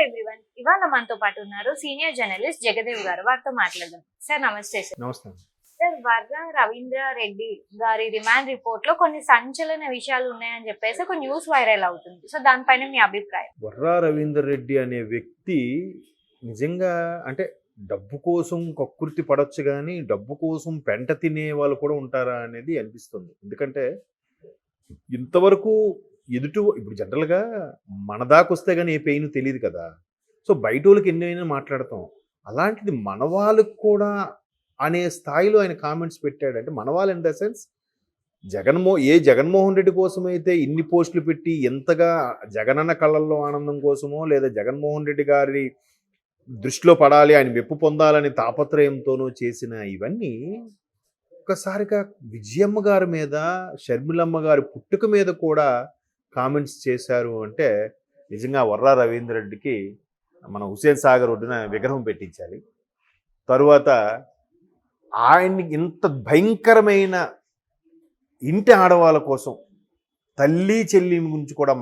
Everyone. ఇవాళ మనతో పాటు ఉన్నారు సీనియర్ జర్నలిస్ట్ జగదేవ్ గారు. వారితో మాట్లాడదాం. సార్ నమస్తే సార్. నమస్తే. సార్, వర్ర రవీంద్ర రెడ్డి గారి రిమాండ్ రిపోర్ట్ లో కొన్ని సంచలన విషయాలు ఉన్నాయని చెప్పేసి ఒక న్యూస్ వైరల్ అవుతుంది. సో దానిపైన మీ అభిప్రాయం? వర్రా రవీందర్ రెడ్డి అనే వ్యక్తి నిజంగా అంటే డబ్బు కోసం కక్కుర్తి పడొచ్చు కానీ డబ్బు కోసం పెంట తినే వాళ్ళు కూడా ఉంటారా అనేది అనిపిస్తుంది. ఎందుకంటే ఇంతవరకు ఇప్పుడు జనరల్గా మన దాకా వస్తే కానీ ఏ పెయిన్ తెలియదు కదా. సో బయట వాళ్ళకి ఎన్నైనా మాట్లాడతాం, అలాంటిది మన వాళ్ళకి కూడా అనే స్థాయిలో ఆయన కామెంట్స్ పెట్టాడు. అంటే మన వాళ్ళు in the sense Jaganmohan Reddy కోసమైతే ఇన్ని పోస్టులు పెట్టి ఎంతగా జగనన్న కళ్ళల్లో ఆనందం కోసమో లేదా జగన్మోహన్ రెడ్డి గారి దృష్టిలో పడాలి, ఆయన మెప్పు పొందాలని తాపత్రయంతోనూ చేసిన ఇవన్నీ ఒక్కసారిగా విజయమ్మ గారి మీద, షర్మిలమ్మ గారి పుట్టుక మీద కూడా కామెంట్స్ చేశారు అంటే నిజంగా వర్రా రవీంద్ర రెడ్డికి మన హుసేన్ సాగర్ ఒడ్డున విగ్రహం పెట్టించాలి. తరువాత ఆయన్ని ఇంత భయంకరమైన ఇంటి ఆడవాళ్ళ కోసం తల్లి చెల్లి గురించి కూడా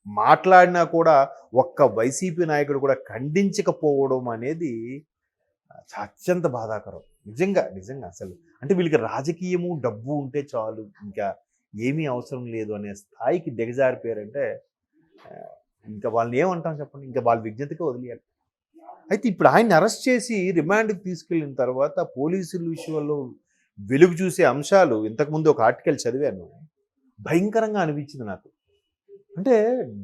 మాట్లాడినా కూడా ఒక్క వైసీపీ నాయకుడు కూడా ఖండించకపోవడం అనేది అత్యంత బాధాకరం. నిజంగా అసలు అంటే వీళ్ళకి రాజకీయము డబ్బు ఉంటే చాలు, ఇంకా ఏమీ అవసరం లేదు అనే స్థాయికి దిగజారిపోయారంటే ఇంకా వాళ్ళని ఏమంటాం చెప్పండి, ఇంకా వాళ్ళ విజ్ఞతకే వదిలేయాలి. అయితే ఇప్పుడు ఆయన్ని అరెస్ట్ చేసి రిమాండ్కి తీసుకెళ్ళిన తర్వాత పోలీసుల విషయంలో వెలుగు చూసే అంశాలు ఇంతకుముందు ఒక ఆర్టికల్ చదివాను, భయంకరంగా అనిపించింది నాకు. అంటే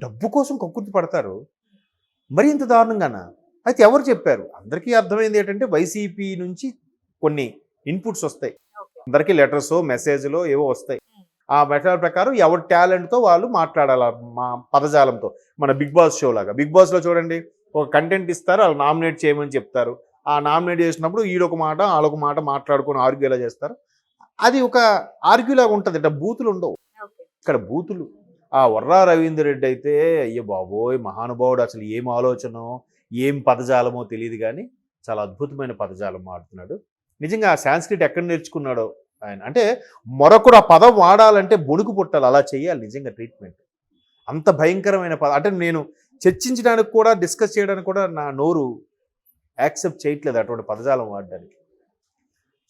డబ్బు కోసం కక్కుర్తి పడతారు, మరి ఇంత దారుణంగానా? అయితే ఎవరు చెప్పారు? అందరికీ అర్థమైంది ఏంటంటే వైసీపీ నుంచి కొన్ని ఇన్పుట్స్ వస్తాయి, అందరికీ లెటర్స్ మెసేజ్లో ఏవో వస్తాయి. ఆ మెథడ్ ప్రకారం ఎవరి టాలెంట్తో వాళ్ళు మాట్లాడాలి మా పదజాలంతో. మన బిగ్ బాస్ షో లాగా, బిగ్ బాస్లో చూడండి, ఒక కంటెంట్ ఇస్తారు, వాళ్ళు నామినేట్ చేయమని చెప్తారు. ఆ నామినేట్ చేసినప్పుడు ఈడొక మాట వాళ్ళొక మాట మాట్లాడుకొని ఆర్గ్యూ ఎలా చేస్తారు, అది ఒక ఆర్గ్యూ లాగా ఉంటుంది. అంటే బూతులు ఉండవు ఇక్కడ, బూతులు. ఆ వర్రా రవీందర్ రెడ్డి అయితే అయ్యో బాబోయ్ మహానుభావుడు, అసలు ఏం ఆలోచనో ఏం పదజాలమో తెలియదు కానీ చాలా అద్భుతమైన పదజాలం ఆడుతున్నాడు. నిజంగా ఆ సాంస్క్రిట్ ఎక్కడ నేర్చుకున్నాడో ఆయన. అంటే మరొకడు ఆ పదం వాడాలంటే బొడుకు పుట్టాలి, అలా చేయాలి నిజంగా ట్రీట్మెంట్. అంత భయంకరమైన పదం. అంటే నేను చర్చించడానికి కూడా, డిస్కస్ చేయడానికి కూడా నా నోరు యాక్సెప్ట్ చేయట్లేదు అటువంటి పదజాలం వాడడానికి.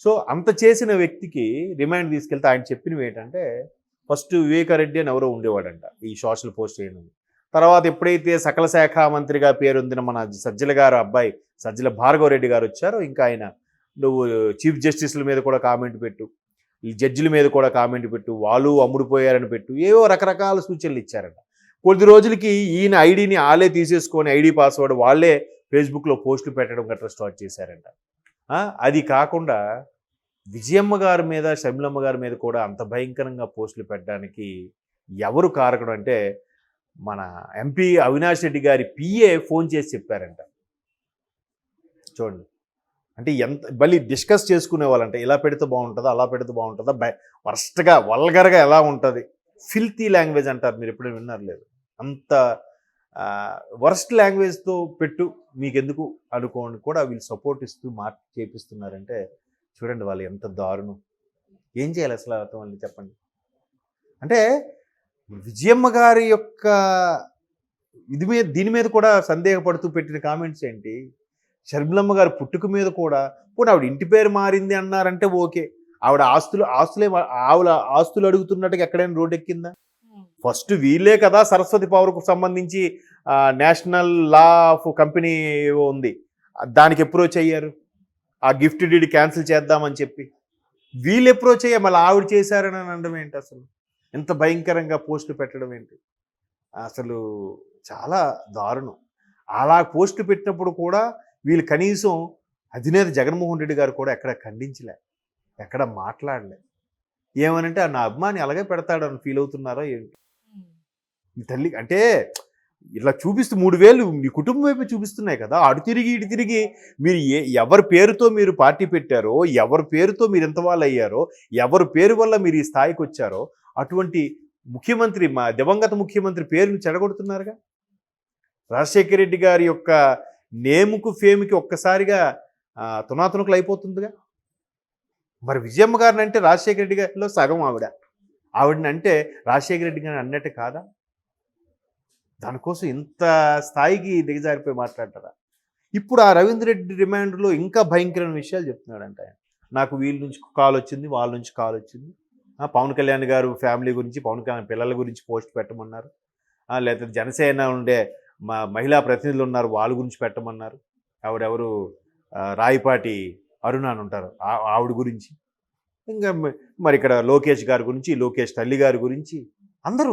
సో అంత చేసిన వ్యక్తికి రిమాండ్ తీసుకెళ్తే ఆయన చెప్పినవి ఏంటంటే, ఫస్ట్ వివేకారెడ్డి అని ఎవరో ఉండేవాడంట ఈ సోషల్ పోస్ట్ చేయడం. తర్వాత ఎప్పుడైతే సకల శాఖ మంత్రిగా పేరొందిన మన సజ్జల గారు అబ్బాయి సజ్జల భార్గవరెడ్డి గారు వచ్చారో, ఇంకా ఆయన నువ్వు చీఫ్ జస్టిస్ల మీద కూడా కామెంట్ పెట్టు, ఈ జడ్జిల మీద కూడా కామెంట్ పెట్టు, వాళ్ళు అమ్ముడుపోయారని పెట్టు, ఏవో రకరకాల సూచనలు ఇచ్చారంట. కొద్ది రోజులకి ఈయన ఐడిని వాళ్ళే తీసేసుకొని ఐడి పాస్వర్డ్ వాళ్ళే ఫేస్బుక్లో పోస్టులు పెట్టడం గట్రా స్టార్ట్ చేశారంట. అది కాకుండా విజయమ్మ గారి మీద, షర్మిలమ్మ గారి మీద కూడా అంత భయంకరంగా పోస్టులు పెట్టడానికి ఎవరు కారకుడు అంటే మన ఎంపీ అవినాష్ రెడ్డి గారి పిఏ ఫోన్ చేసి చెప్పారంట. చూడండి, అంటే ఎంత మళ్ళీ డిస్కస్ చేసుకునే వాళ్ళంటే ఇలా పెడితే బాగుంటుందా, అలా పెడితే బాగుంటుందా, వర్స్ట్గా వల్గర్గా ఎలా ఉంటుంది, ఫిల్తీ లాంగ్వేజ్ అంటారు, మీరు ఎప్పుడైనా విన్నారు లేదు, అంత వర్స్ట్ లాంగ్వేజ్తో పెట్టు మీకెందుకు అనుకోని కూడా వీళ్ళు సపోర్ట్ ఇస్తూ చేపిస్తున్నారంటే చూడండి వాళ్ళు ఎంత దారుణం. ఏం చేయాలి అసలు వాళ్ళని చెప్పండి. అంటే విజయమ్మ గారి యొక్క దీని మీద కూడా సందేహపడుతూ పెట్టిన కామెంట్స్ ఏంటి, షర్మిలమ్మ గారి పుట్టుక మీద కూడా పోనీ ఆవిడ ఇంటి పేరు మారింది అన్నారంటే ఓకే, ఆవిడ ఆస్తులు అడుగుతున్నట్టుగా ఎక్కడైనా రోడ్ ఎక్కిందా? ఫస్ట్ వీళ్ళే కదా సరస్వతి పవర్కు సంబంధించి నేషనల్ లా ఆఫ్ కంపెనీ ఉంది, దానికి అప్రోచ్ అయ్యారు, ఆ గిఫ్ట్ డీడ్ క్యాన్సిల్ చేద్దామని చెప్పి. వీళ్ళు అప్రోచ్ అయ్యా, మళ్ళీ ఆవిడ చేశారని అనడం ఏంటి, అసలు ఎంత భయంకరంగా పోస్టులు పెట్టడం ఏంటి, అసలు చాలా దారుణం. అలా పోస్టులు పెట్టినప్పుడు కూడా వీళ్ళు కనీసం అధినేత జగన్మోహన్ రెడ్డి గారు కూడా ఎక్కడ ఖండించలే, ఎక్కడ మాట్లాడలే. ఏమనంటే నా అభిమాని అలాగే పెడతాడని ఫీల్ అవుతున్నారో ఏంటి మీ తల్లి. అంటే ఇలా చూపిస్తూ 3000 మీ కుటుంబం వైపు చూపిస్తున్నాయి కదా, అటు తిరిగి ఇటు తిరిగి మీరు ఎవరి పేరుతో మీరు పార్టీ పెట్టారో, ఎవరి పేరుతో మీరు ఎంత వాళ్ళు అయ్యారో, ఎవరి పేరు వల్ల మీరు ఈ స్థాయికి వచ్చారో అటువంటి ముఖ్యమంత్రి, మా దివంగత ముఖ్యమంత్రి పేరుని చెడగొడుతున్నారుగా. రాజశేఖర రెడ్డి గారి యొక్క నేముకు ఫేమ్కి ఒక్కసారిగా తునాతునకులు అయిపోతుందిగా. మరి విజయమ్మ గారిని అంటే రాజశేఖర రెడ్డి గారిలో సగం ఆవిడని అంటే రాజశేఖర రెడ్డి గారిని అన్నట్టు కాదా? దానికోసం ఇంత స్థాయికి దిగజారిపోయి మాట్లాడతారా? ఇప్పుడు ఆ రవీంద్ర రెడ్డి రిమాండ్లో ఇంకా భయంకరమైన విషయాలు చెప్తున్నాడంట ఆయన. నాకు వీళ్ళ నుంచి కాల్ వచ్చింది, వాళ్ళ నుంచి కాల్ వచ్చింది. పవన్ కళ్యాణ్ గారు ఫ్యామిలీ గురించి, పవన్ కళ్యాణ్ పిల్లల గురించి పోస్ట్ పెట్టమన్నారు. లేకపోతే జనసేన ఉండే మహిళా ప్రతినిధులు ఉన్నారు, వాళ్ళ గురించి పెట్టమన్నారు. ఆవిడెవరు రాయపాటి అరుణ అని ఉంటారు, ఆవిడ గురించి. ఇంకా మరి ఇక్కడ లోకేష్ గారి గురించి, లోకేష్ తల్లి గారి గురించి అందరూ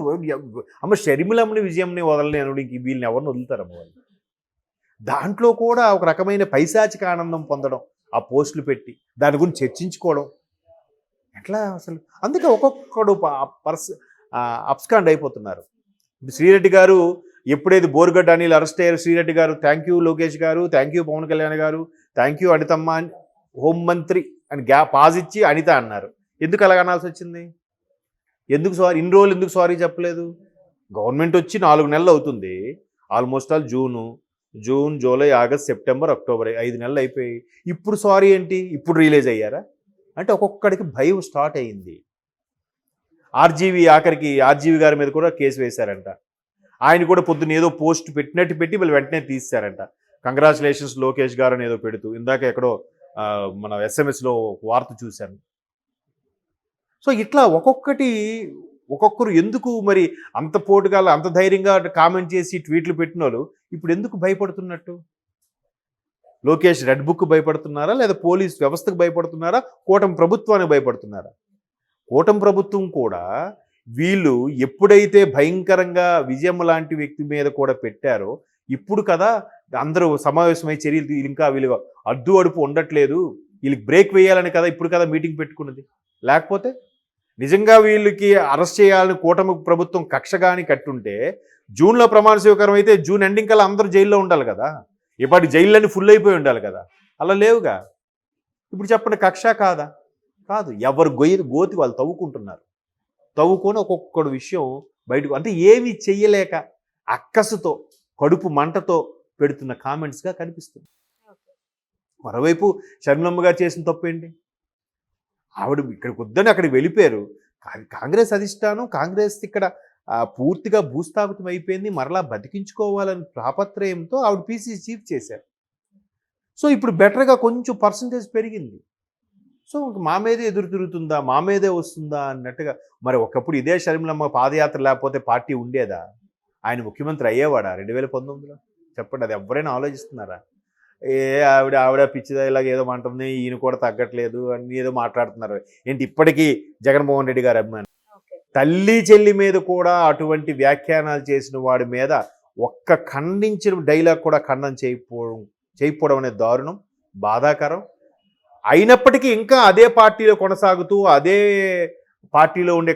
అమ్మ షర్మిలమ్మని విజయంని వదలని అనుడు ఇంక వీళ్ళని ఎవరిని వదులుతారమ్మ వాళ్ళు. దాంట్లో కూడా ఒక రకమైన పైశాచిక ఆనందం పొందడం, ఆ పోస్టులు పెట్టి దాని గురించి చర్చించుకోవడం ఎట్లా అసలు. అందుకే ఒక్కొక్కడు అప్స్కాండ్ అయిపోతున్నారు. ఇప్పుడు శ్రీరెడ్డి గారు ఎప్పుడైతే బోరుగడ్డ అనిల్ అరెస్ట్ అయ్యారు, శ్రీరెడ్డి గారు థ్యాంక్ యూ లోకేష్ గారు, థ్యాంక్ యూ పవన్ కళ్యాణ్ గారు, థ్యాంక్ యూ అనితమ్మ అని హోంమంత్రి అని పాజ్ ఇచ్చి అనిత అన్నారు. ఎందుకు అలాగ అనాల్సి వచ్చింది? ఎందుకు సారీ ఇన్ని రోజులు ఎందుకు సారీ చెప్పలేదు? గవర్నమెంట్ వచ్చి 4 నెలలు అవుతుంది. Almost all June, July, August, September, October 5 నెలలు అయిపోయి ఇప్పుడు సారీ ఏంటి? ఇప్పుడు రిలీజ్ అయ్యారా? అంటే ఒక్కొక్కడికి భయం స్టార్ట్ అయ్యింది. ఆఖరికి ఆర్జీవి గారి మీద కూడా కేసు వేశారంట. ఆయన కూడా పొద్దున్న ఏదో పోస్ట్ పెట్టినట్టు పెట్టి వీళ్ళు వెంటనే తీశారంట. కంగ్రాచులేషన్స్ లోకేష్ గారు అని ఏదో పెడుతూ, ఇందాక ఎక్కడో మన ఎస్ఎంఎస్లో వార్త చూశాను. సో ఇట్లా ఒక్కొక్కరు ఎందుకు మరి అంత పోటుగా అంత ధైర్యంగా కామెంట్ చేసి ట్వీట్లు పెట్టిన వాళ్ళు ఇప్పుడు ఎందుకు భయపడుతున్నట్టు? లోకేష్ రెడ్ బుక్ భయపడుతున్నారా, లేదా పోలీస్ వ్యవస్థకు భయపడుతున్నారా, కూటమి ప్రభుత్వానికి భయపడుతున్నారా? కూటమి ప్రభుత్వం కూడా వీళ్ళు ఎప్పుడైతే భయంకరంగా విజయం లాంటి వ్యక్తి మీద కూడా పెట్టారో ఇప్పుడు కదా అందరూ సమావేశమై చర్యలు ఇంకా వీళ్ళు అడ్డు అడుపు ఉండట్లేదు, వీళ్ళకి బ్రేక్ వేయాలని కదా ఇప్పుడు కదా మీటింగ్ పెట్టుకున్నది. లేకపోతే నిజంగా వీళ్ళకి అరెస్ట్ చేయాలని కూటమి ప్రభుత్వం కక్ష కానీ కట్టుంటే జూన్లో ప్రమాణ స్వీకారం అయితే జూన్ ఎండింగ్ కల్లా అందరూ జైల్లో ఉండాలి కదా, ఇప్పటి జైళ్ళన్నీ ఫుల్ అయిపోయి ఉండాలి కదా. అలా లేవుగా. ఇప్పుడు చెప్పండి, కక్ష కాదా? కాదు. ఎవరు గోతి వాళ్ళు తవ్వుకుంటున్నారు. తవ్వుకొని ఒక్కొక్కడు విషయం బయటకు, అంటే ఏమీ చెయ్యలేక అక్కసుతో కడుపు మంటతో పెడుతున్న కామెంట్స్గా కనిపిస్తుంది. మరోవైపు షర్మిలమ్మ గారు చేసిన తప్పేంటి? ఆవిడ ఇక్కడికి వద్దని అక్కడికి వెళ్ళిపోయారు. కాంగ్రెస్ అధిష్టానం, కాంగ్రెస్ ఇక్కడ పూర్తిగా భూస్థాపితం అయిపోయింది, మరలా బతికించుకోవాలని తాపత్రయంతో ఆవిడ పీసీసీ చీఫ్ చేశారు. సో ఇప్పుడు బెటర్గా కొంచెం పర్సంటేజ్ పెరిగింది. సో మా మీదే ఎదురు తిరుగుతుందా, మా మీదే వస్తుందా అన్నట్టుగా. మరి ఒకప్పుడు ఇదే షర్మిలమ్మ పాదయాత్ర లేకపోతే పార్టీ ఉండేదా? ఆయన ముఖ్యమంత్రి అయ్యేవాడా 2019లో? చెప్పండి, అది ఎవరైనా ఆలోచిస్తున్నారా? ఆవిడ పిచ్చిదా ఇలాగ ఏదో అంటుంది, ఈయన కూడా తగ్గట్లేదు అని ఏదో మాట్లాడుతున్నారు. ఏంటి ఇప్పటికీ జగన్మోహన్ రెడ్డి గారు అభిమాని? తల్లి చెల్లి మీద కూడా అటువంటి వ్యాఖ్యానాలు చేసిన వాడి మీద ఒక్క ఖండించిన డైలాగ్ కూడా ఖండన చేయకపోవడం అనే దారుణం, బాధాకరం. అయినప్పటికీ ఇంకా అదే పార్టీలో కొనసాగుతూ అదే పార్టీలో ఉండే